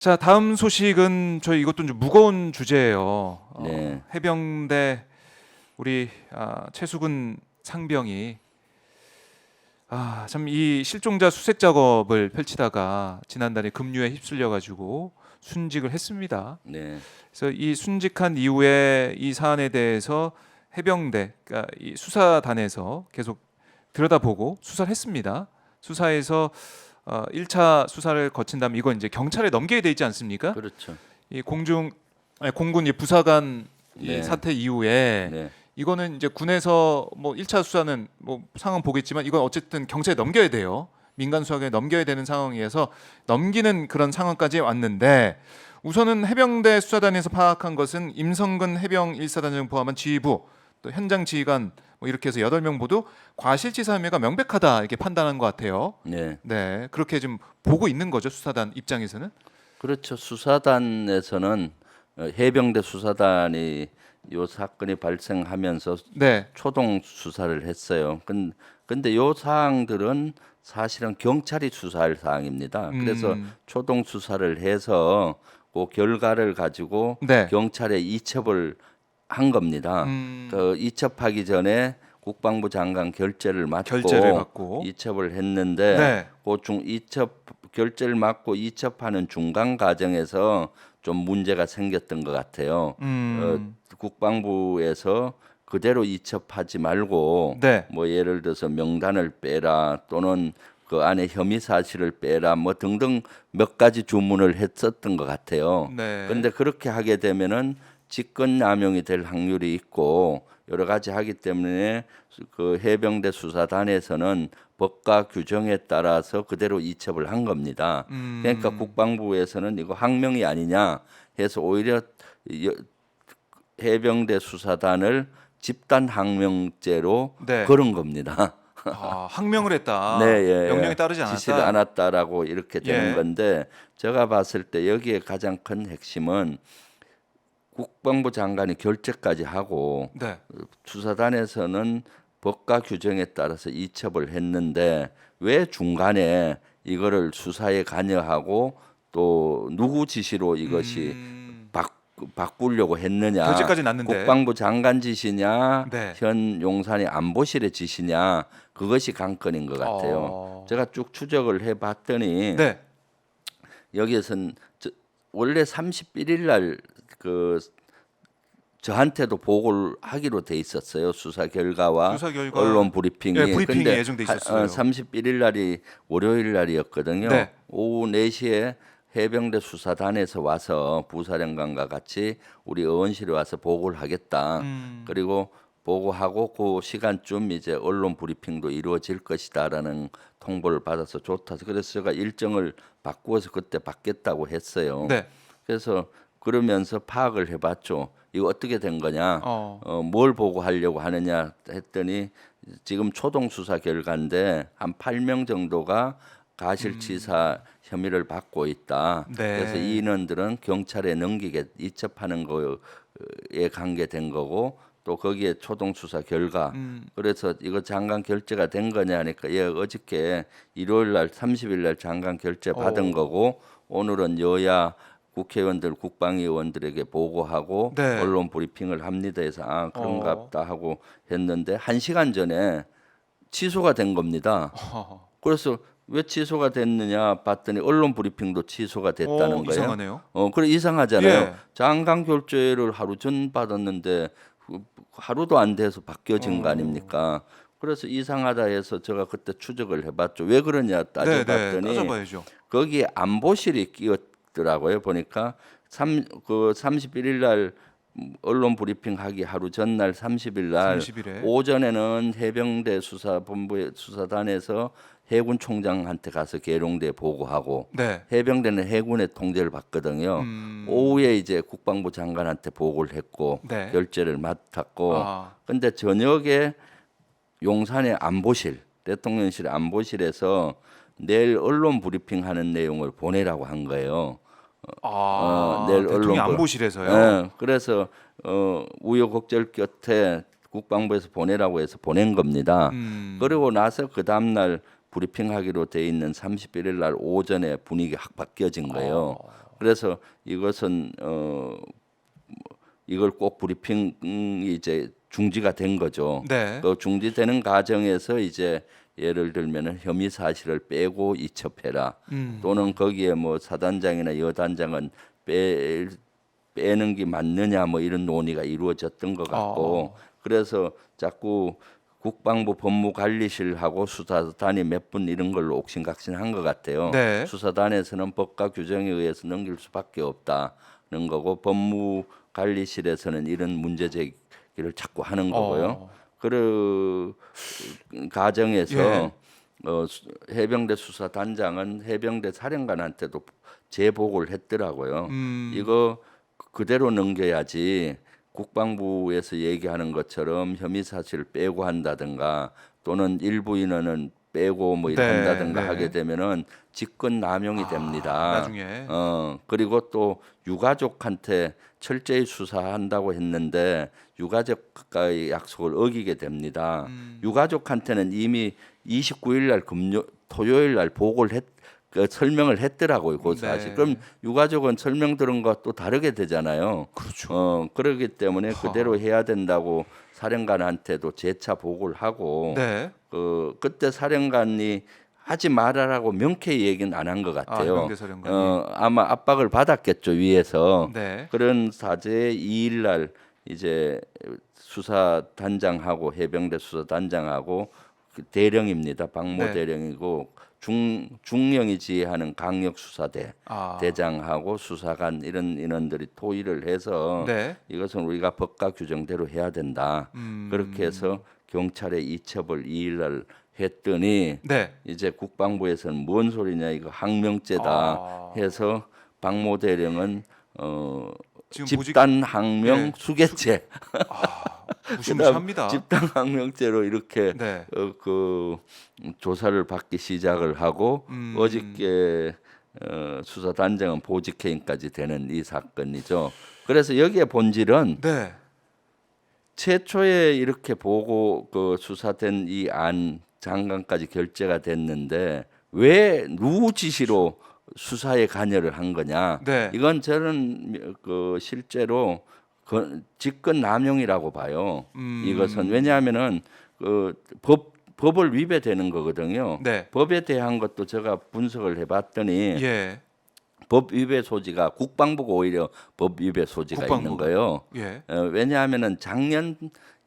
자, 다음 소식은 저희 이것도 좀 무거운 주제예요. 네. 해병대 우리 최수근 상병이 참 이 실종자 수색 작업을 펼치다가 지난달에 급류에 휩쓸려 가지고 순직을 했습니다. 네. 그래서 이 순직한 이후에 이 사안에 대해서 해병대 그러니까 이 수사단에서 계속 들여다보고 수사를 했습니다. 수사에서 1차 수사를 거친 다음 이건 이제 경찰에 넘기게 돼 있지 않습니까? 그렇죠. 이 공군 이 부사관 이 네. 사태 이후에 네. 이거는 이제 군에서 뭐 1차 수사는 뭐 상황 보겠지만 이건 어쨌든 경찰에 넘겨야 돼요. 민간 수사관에 넘겨야 되는 상황이어서 넘기는 그런 상황까지 왔는데 우선은 해병대 수사단에서 파악한 것은 임성근 해병 1사단장 포함한 지휘부 또 현장 지휘관 뭐 이렇게 해서 8명 모두 과실치사 혐의가 명백하다 이렇게 판단한 것 같아요. 네. 네, 그렇게 좀 보고 있는 거죠 수사단 입장에서는. 그렇죠. 수사단에서는 해병대 수사단이 요 사건이 발생하면서 네, 초동 수사를 했어요. 근데 요 사항들은 사실은 경찰이 수사할 사항입니다. 그래서 초동 수사를 해서 그 결과를 가지고 네, 경찰에 이첩을 한 겁니다. 그 이첩하기 전에 국방부 장관 결재를 결재를 맡고 받고. 이첩을 했는데 네, 그 이첩 결재를 맡고 이첩하는 중간 과정에서 좀 문제가 생겼던 것 같아요. 국방부에서 그대로 이첩하지 말고 네, 뭐 예를 들어서 명단을 빼라 또는 그 안에 혐의 사실을 빼라 뭐 등등 몇 가지 주문을 했었던 것 같아요. 네, 그런데 그렇게 하게 되면은 직권남용이 될 확률이 있고 여러 가지 하기 때문에 그 해병대 수사단에서는 법과 규정에 따라서 그대로 이첩을 한 겁니다. 그러니까 국방부에서는 이거 항명이 아니냐 해서 오히려 해병대 수사단을 집단 항명죄로 네. 걸은 겁니다. 항명을 네, 했다. 예, 명령에 예. 따르지 지시를 않았다. 않았다라고 이렇게 되는 예, 건데 제가 봤을 때 여기에 가장 큰 핵심은 국방부 장관이 결재까지 하고 네, 수사단에서는 법과 규정에 따라서 이첩을 했는데 왜 중간에 이거를 수사에 관여하고 또 누구 지시로 이것이 바꾸려고 했느냐? 결재까지 났는데. 국방부 장관 지시냐? 네, 현 용산의 안보실의 지시냐? 그것이 관건인 것 같아요. 제가 쭉 추적을 해봤더니 네, 여기에선 원래 31일 날그 저한테도 보고를 하기로 돼 있었어요. 수사 결과와 수사 결과. 언론 브리핑이. 예, 브리핑이 근데 예정돼 있었어요. 31일 날이 월요일 날이었거든요. 네, 오후 4시에 해병대 수사단에서 와서 부사령관과 같이 우리 의원실에 와서 보고를 하겠다. 그리고 보고하고 그 시간쯤 이제 언론 브리핑도 이루어질 것이다라는 통보를 받아서 좋다. 그래서 제가 일정을 바꾸어서 그때 받겠다고 했어요. 네, 그래서 그러면서 파악을 해봤죠. 이거 어떻게 된 거냐? 어, 뭘 보고하려고 하느냐 했더니 지금 초동 수사 결과인데 한 8명 정도가 가실치사 혐의를 받고 있다. 네. 그래서 이 인원들은 경찰에 넘기게 이첩하는 거에 관계된 거고 또 거기에 초동 수사 결과. 그래서 이거 장관 결재가 된 거냐 하니까 예 어저께 일요일 날 30일 날 장관 결재 받은 거고 오늘은 여야 국회의원들 국방위원들에게 보고하고 네. 언론 브리핑을 합니다 해서 그런가 어. 보다 하고 했는데 1시간 전에 취소가 된 겁니다. 그래서 왜 취소가 됐느냐 봤더니 언론 브리핑도 취소가 됐다는 거예요. 이상하네요. 그래 이상하잖아요. 예. 장관 결재를 하루 전 받았는데 하루도 안 돼서 바뀌어진 거 아닙니까? 그래서 이상하다 해서 제가 그때 추적을 해봤죠. 왜 그러냐 네, 네, 따져봤더니 따져봐야죠. 거기에 안보실이 끼었더라고요. 보니까 31일 날 언론 브리핑 하기 하루 전날 30일 날 30일에. 오전에는 해병대 수사본부의 수사단에서 해군 총장한테 가서 계룡대 보고하고 네, 해병대는 해군의 통제를 받거든요. 오후에 이제 국방부 장관한테 보고를 했고 네. 결재를 맡았고 아, 근데 저녁에 용산의 안보실 대통령실 안보실에서 내일 언론 브리핑하는 내용을 보내라고 한 거예요. 내일 대통령 언론 안보실에서요. 예, 그래서 우여곡절 끝에 국방부에서 보내라고 해서 보낸 겁니다. 그리고 나서 그 다음 날 브리핑하기로 돼 있는 31일 날 오전에 분위기 확 바뀌어진 거예요. 그래서 이것은 이걸 꼭 브리핑이 이제 중지가 된 거죠. 네. 그 중지되는 과정에서 이제 예를 들면은 혐의 사실을 빼고 이첩해라. 또는 거기에 뭐 사단장이나 여단장은 빼는 게 맞느냐 뭐 이런 논의가 이루어졌던 것 같고 그래서 자꾸 국방부 법무관리실하고 수사단이 몇 분 이런 걸로 옥신각신한 것 같아요. 네. 수사단에서는 법과 규정에 의해서 넘길 수밖에 없다는 거고 법무관리실에서는 이런 문제 제기를 자꾸 하는 거고요. 그 과정에서 예. 해병대 수사단장은 해병대 사령관한테도 제보고를 했더라고요. 이거 그대로 넘겨야지 국방부에서 얘기하는 것처럼 혐의 사실을 빼고 한다든가 또는 일부 인원은 빼고 뭐 이렇게 네, 한다든가 네. 하게 되면은 직권 남용이 됩니다. 나중에. 그리고 또 유가족한테 철저히 수사한다고 했는데 유가족과의 약속을 어기게 됩니다. 유가족한테는 이미 29일 날 토요일 날 보고를 설명을 했더라고요. 그 사실. 네. 그럼 유가족은 설명 들은 것과 또 다르게 되잖아요. 그렇죠. 그렇기 때문에 그대로 해야 된다고 사령관한테도 재차 보고를 하고 네. 그때 사령관이 하지 말아라고 명쾌히 얘기는 안 한 것 같아요. 해병대 사령관이. 아마 압박을 받았겠죠 위에서. 네. 그런 사제의 2일 날 이제 수사단장하고 해병대 수사단장하고 그 대령입니다. 박모 네. 대령이고 중령이 지휘하는 강력 수사대 대장하고 수사관 이런 인원들이 토의를 해서 네. 이것은 우리가 법과 규정대로 해야 된다. 그렇게 해서 경찰에 이첩을 2일 날 했더니 네. 이제 국방부에서는 뭔 소리냐 이거 항명죄다 해서 박모 대령은 지금 집단 항명 네. 수개죄 무시무시합니다. 집단 항명죄로 이렇게 네. 그 조사를 받기 시작을 하고 어저께 수사단장은 보직해임까지 되는 이 사건이죠. 그래서 여기에 본질은 네. 최초에 이렇게 보고 그 수사된 이 안 장관까지 결재가 됐는데 왜 누구 지시로 수사에 관여를 한 거냐? 네. 이건 저는 그 실제로 직권 남용이라고 봐요. 이것은 왜냐하면은 그 법을 위배되는 거거든요. 네. 법에 대한 것도 제가 분석을 해봤더니 예. 법 위배 소지가 국방부가 오히려 법 위배 소지가 있는 거예요. 예. 왜냐하면은 작년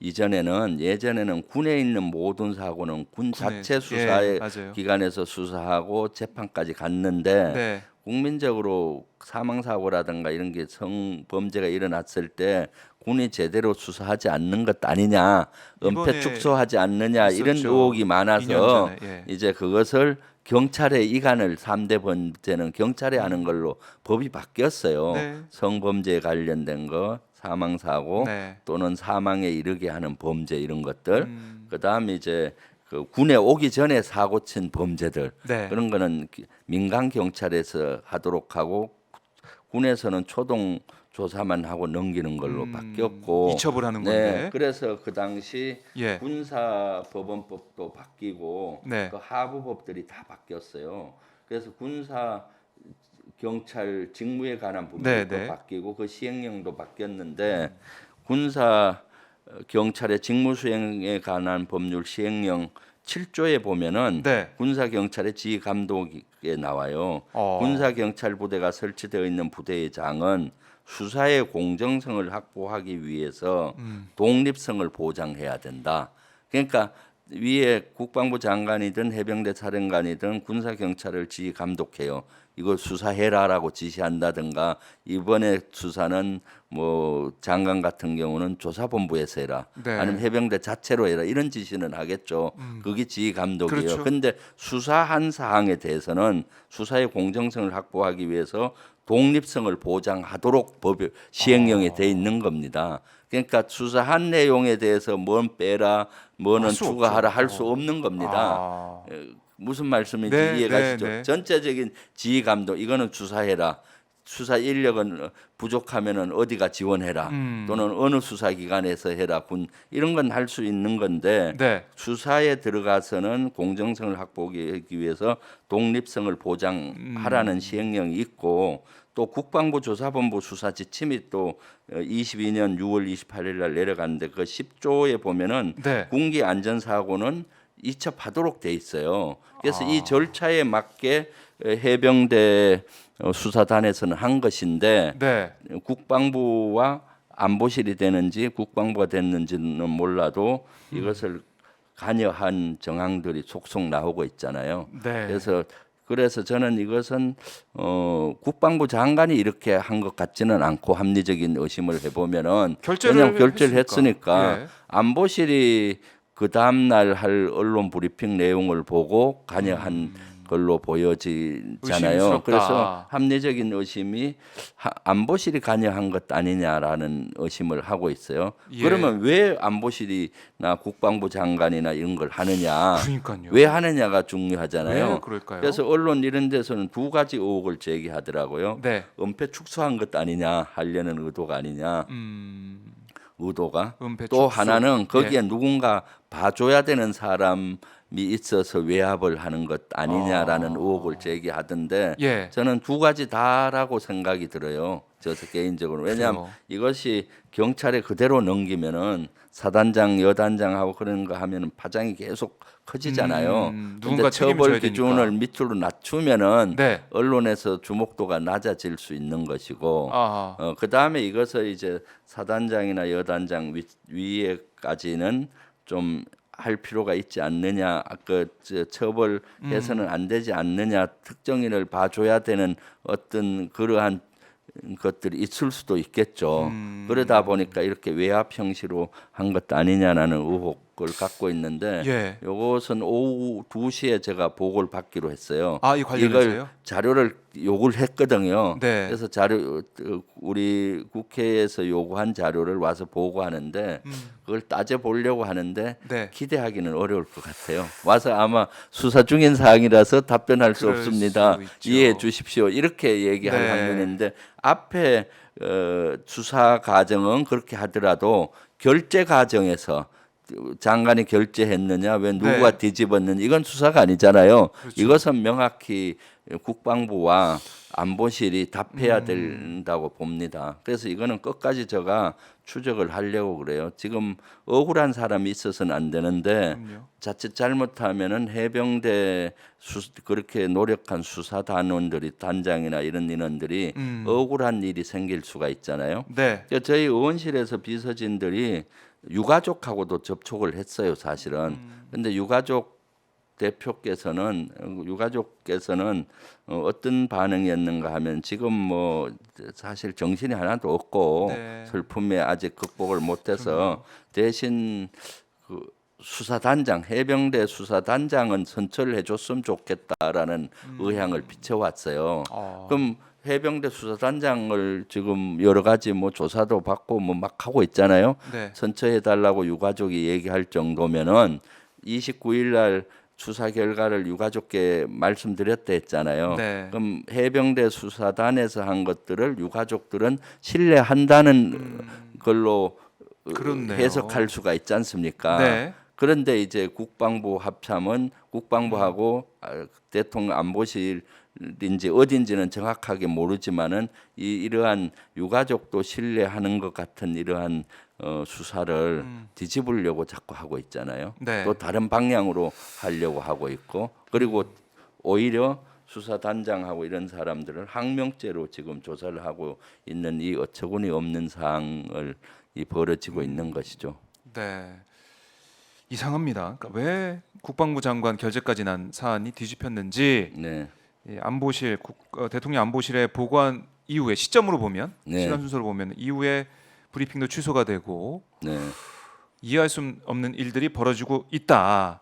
예전에는 군에 있는 모든 사고는 군 자체 수사의 맞아요. 기관에서 수사하고 재판까지 갔는데 네. 국민적으로 사망 사고라든가 이런 게 성범죄가 일어났을 때 군이 제대로 수사하지 않는 것 아니냐, 은폐 이번에 축소하지 않느냐 이런 있었죠. 의혹이 2년 많아서 전에. 예. 이제 그것을 경찰의 이관을 3대 범죄는 경찰이 하는 걸로 법이 바뀌었어요. 네. 성범죄에 관련된 거, 사망 사고 네. 또는 사망에 이르게 하는 범죄 이런 것들. 그다음에 이제 그 군에 오기 전에 사고 친 범죄들 네. 그런 거는 민간 경찰에서 하도록 하고 군에서는 초동 조사만 하고 넘기는 걸로 바뀌었고 이첩을 하는 네, 건데. 그래서 그 당시 예. 군사법원법도 바뀌고 네. 그 하부법들이 다 바뀌었어요. 그래서 군사 경찰 직무에 관한 부분도 네. 바뀌고 그 시행령도 바뀌었는데 군사 경찰의 직무 수행에 관한 법률 시행령 7조에 보면은 네. 군사 경찰의 지휘 감독에 나와요. 군사 경찰 부대가 설치되어 있는 부대의 장은 수사의 공정성을 확보하기 위해서 독립성을 보장해야 된다. 그러니까 위에 국방부 장관이든 해병대 사령관이든 군사 경찰을 지휘 감독해요. 이거 수사해라라고 지시한다든가 이번에 수사는 뭐 장관 같은 경우는 조사본부에서 해라 네. 아니면 해병대 자체로 해라 이런 지시는 하겠죠. 그게 지휘 감독이에요. 그렇죠. 근데 수사한 사항에 대해서는 수사의 공정성을 확보하기 위해서 독립성을 보장하도록 법 시행령에 돼 있는 겁니다. 그러니까 수사한 내용에 대해서 뭔 빼라, 뭐는 할 수 추가하라 없죠. 할 수 없는 겁니다. 무슨 말씀인지 네, 이해가시죠? 네. 전체적인 지휘 감독 이거는 수사해라. 수사 인력은 부족하면은 어디가 지원해라. 또는 어느 수사기관에서 해라. 군 이런 건 할 수 있는 건데 네. 수사에 들어가서는 공정성을 확보하기 위해서 독립성을 보장하라는 시행령이 있고 또 국방부 조사본부 수사 지침이 또 22년 6월 28일 날 내려갔는데 그 10조에 보면은 네. 군기 안전 사고는 이첩하도록 돼 있어요. 그래서 이 절차에 맞게 해병대 수사단에서는 한 것인데 네. 국방부와 안보실이 되는지 국방부가 됐는지는 몰라도 이것을 관여한 정황들이 속속 나오고 있잖아요. 네. 그래서 저는 이것은 국방부 장관이 이렇게 한 것 같지는 않고 합리적인 의심을 해보면은 왜냐하면 결재를 했으니까 예. 안보실이 그 다음 날 할 언론 브리핑 내용을 보고 관여한 걸로 보여지잖아요. 의심스럽다. 그래서 합리적인 의심이 안보실이 관여한 것 아니냐라는 의심을 하고 있어요. 예. 그러면 왜 안보실이나 국방부 장관이나 이런 걸 하느냐? 그러니까요. 왜 하느냐가 중요하잖아요. 왜 그럴까요? 그래서 언론 이런 데서는 두 가지 의혹을 제기하더라고요. 네. 은폐 축소한 것 아니냐, 하려는 의도가 아니냐. 의도가 은폐 또 축소. 하나는 거기에 예. 누군가 봐줘야 되는 사람이 있어서 외압을 하는 것 아니냐라는 의혹을 제기하던데 예. 저는 두 가지 다라고 생각이 들어요. 저서 개인적으로 왜냐하면 그래요. 이것이 경찰에 그대로 넘기면은 사단장, 여단장하고 그런 거 하면은 파장이 계속 커지잖아요. 누군가 근데 처벌 책임져야 기준을 되니까. 밑으로 낮추면은 네. 언론에서 주목도가 낮아질 수 있는 것이고 아. 그 다음에 이것을 이제 사단장이나 여단장 위에까지는 좀 할 필요가 있지 않느냐, 처벌해서는 안 되지 않느냐, 특정인을 봐줘야 되는 어떤 그러한 것들이 있을 수도 있겠죠. 그러다 보니까 이렇게 외압 형식으로 한 것 아니냐라는 의혹을 갖고 있는데 예. 이것은 오후 2시에 제가 보고를 받기로 했어요. 아, 이 관련해서요? 이걸 자료를 요구를 했거든요. 네. 그래서 우리 국회에서 요구한 자료를 와서 보고하는데 그걸 따져 보려고 하는데 네. 기대하기는 어려울 것 같아요. 와서 아마 수사 중인 사항이라서 답변할 수 그럴 없습니다. 수 있죠. 이해해 주십시오. 이렇게 얘기할 네. 확률인데 앞에 수사 과정은 그렇게 하더라도 결재 과정에서 장관이 결재했느냐, 왜 누가 네. 뒤집었느냐, 이건 수사가 아니잖아요. 그렇죠. 이것은 명확히 국방부와 안보실이 답해야 된다고 봅니다. 그래서 이거는 끝까지 제가 추적을 하려고 그래요. 지금 억울한 사람이 있어서는 안 되는데 그럼요. 자칫 잘못하면은 해병대 그렇게 노력한 수사단원들이 단장이나 이런 인원들이 억울한 일이 생길 수가 있잖아요. 네. 그러니까 저희 의원실에서 비서진들이 유가족하고도 접촉을 했어요, 사실은. 근데 유가족께서는 어떤 반응이었는가 하면 지금 뭐 사실 정신이 하나도 없고 네. 슬픔에 아직 극복을 못해서 대신 그 수사단장, 해병대 수사단장은 선처를 해줬으면 좋겠다라는 의향을 비춰왔어요. 그럼 해병대 수사단장을 지금 여러 가지 뭐 조사도 받고 뭐 막 하고 있잖아요. 네. 선처해 달라고 유가족이 얘기할 정도면은 29일 날 수사 결과를 유가족께 말씀드렸다 했잖아요. 네. 그럼 해병대 수사단에서 한 것들을 유가족들은 신뢰한다는 걸로 그렇네요. 해석할 수가 있지 않습니까? 네. 그런데 이제 국방부 합참은 국방부하고 대통령 안보실인지 어딘지는 정확하게 모르지만은 이러한 유가족도 신뢰하는 것 같은 이러한 수사를 뒤집으려고 자꾸 하고 있잖아요. 네. 또 다른 방향으로 하려고 하고 있고 그리고 오히려 수사단장하고 이런 사람들을 항명죄로 지금 조사를 하고 있는 이 어처구니 없는 사항을 벌어지고 있는 것이죠. 네. 이상합니다. 그러니까 왜 국방부 장관 결재까지 난 사안이 뒤집혔는지 네. 이 안보실 대통령 안보실의 보고한 이후에 시점으로 보면 네. 시간 순서로 보면 이후에 브리핑도 취소가 되고 네. 이해할 수 없는 일들이 벌어지고 있다.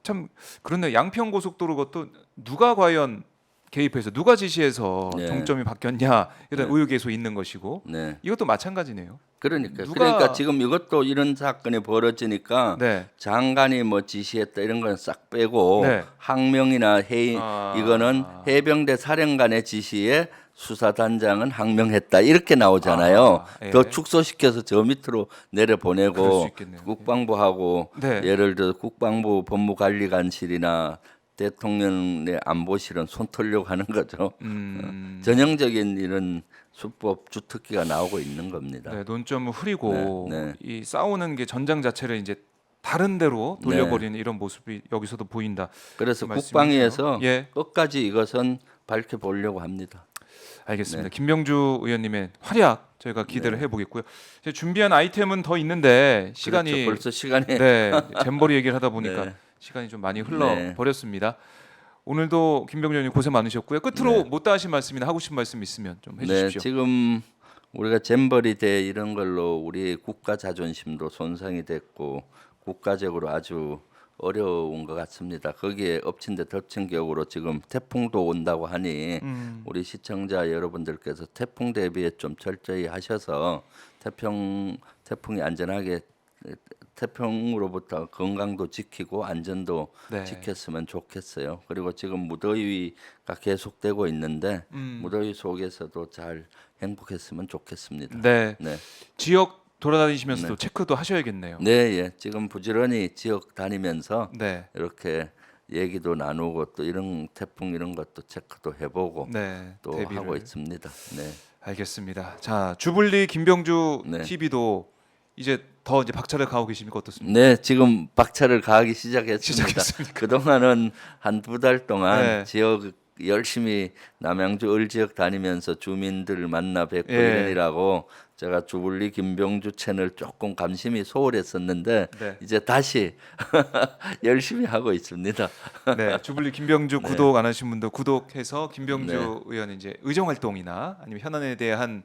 참 그런데 양평 고속도로 것도 누가 과연 개입해서 누가 지시해서 네. 종점이 바뀌었냐 이런 네. 의혹이 계속 있는 것이고 네. 이것도 마찬가지네요. 그러니까 지금 이것도 이런 사건이 벌어지니까 네. 장관이 뭐 지시했다 이런 건 싹 빼고 네. 항명이나 이거는 해병대 사령관의 지시에 수사단장은 항명했다 이렇게 나오잖아요. 예. 더 축소시켜서 저 밑으로 그럴 수 내려보내고 있겠네요. 국방부하고 네. 예를 들어 국방부 법무관리관실이나 대통령의 안보실은 손 털려고 하는 거죠. 전형적인 이런 수법 주특기가 나오고 있는 겁니다. 네, 논점을 흐리고 네, 네. 이 싸우는 게 전장 자체를 이제 다른 데로 돌려버리는 이런 모습이 여기서도 보인다. 그래서 그 말씀이시죠? 국방위에서 예. 끝까지 이것은 밝혀보려고 합니다. 알겠습니다. 김병주 의원님의 활약 저희가 기대를 해보겠고요. 이제 준비한 아이템은 더 있는데 시간이 그렇죠. 벌써 시간이 네 잼버리 얘기를 하다 보니까 네. 시간이 좀 많이 흘러 버렸습니다. 오늘도 김병주 의원님 고생 많으셨고요. 끝으로 못다 하신 말씀이나 하고 싶은 말씀 있으면 좀 해주십시오. 지금 우리가 잼버리 대 이런 걸로 우리 국가 자존심도 손상이 됐고 국가적으로 아주 어려운 것 같습니다. 거기에 엎친 데 덮친 격으로 지금 태풍도 온다고 하니 우리 시청자 여러분들께서 태풍 대비에 좀 철저히 하셔서 태풍이 안전하게 태풍으로부터 건강도 지키고 안전도 네. 지켰으면 좋겠어요. 그리고 지금 무더위가 계속되고 있는데 무더위 속에서도 잘 행복했으면 좋겠습니다. 네. 네. 지역 돌아다니시면서도 체크도 하셔야겠네요. 네, 예. 지금 부지런히 지역 다니면서 네. 이렇게 얘기도 나누고 또 이런 태풍 이런 것도 체크도 해보고 네. 또 대비를. 하고 있습니다. 네, 알겠습니다. 자 주불리 김병주 네. TV도 이제 더 이제 박차를 가하고 계십니까 어떻습니까? 네, 지금 박차를 가하기 시작했습니다. 시작했습니까? 그동안은 한 두 달 동안 네. 지역 열심히 남양주 을 지역 다니면서 주민들 만나 뵙고 예. 이러느라고 제가 주불리 김병주 채널 조금 감심이 소홀했었는데 네. 이제 다시 열심히 하고 있습니다. 네, 주불리 김병주 구독 안 하신 분들 구독해서 김병주 의원 이제 의정 활동이나 아니면 현안에 대한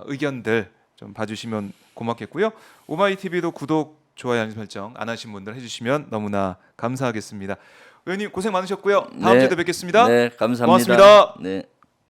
의견들 좀 봐주시면 고맙겠고요. 오마이 TV도 구독, 좋아요, 알림 설정 안 하신 분들 해주시면 너무나 감사하겠습니다. 의원님 고생 많으셨고요. 다음 주에도 뵙겠습니다. 네, 감사합니다. 고맙습니다. 네.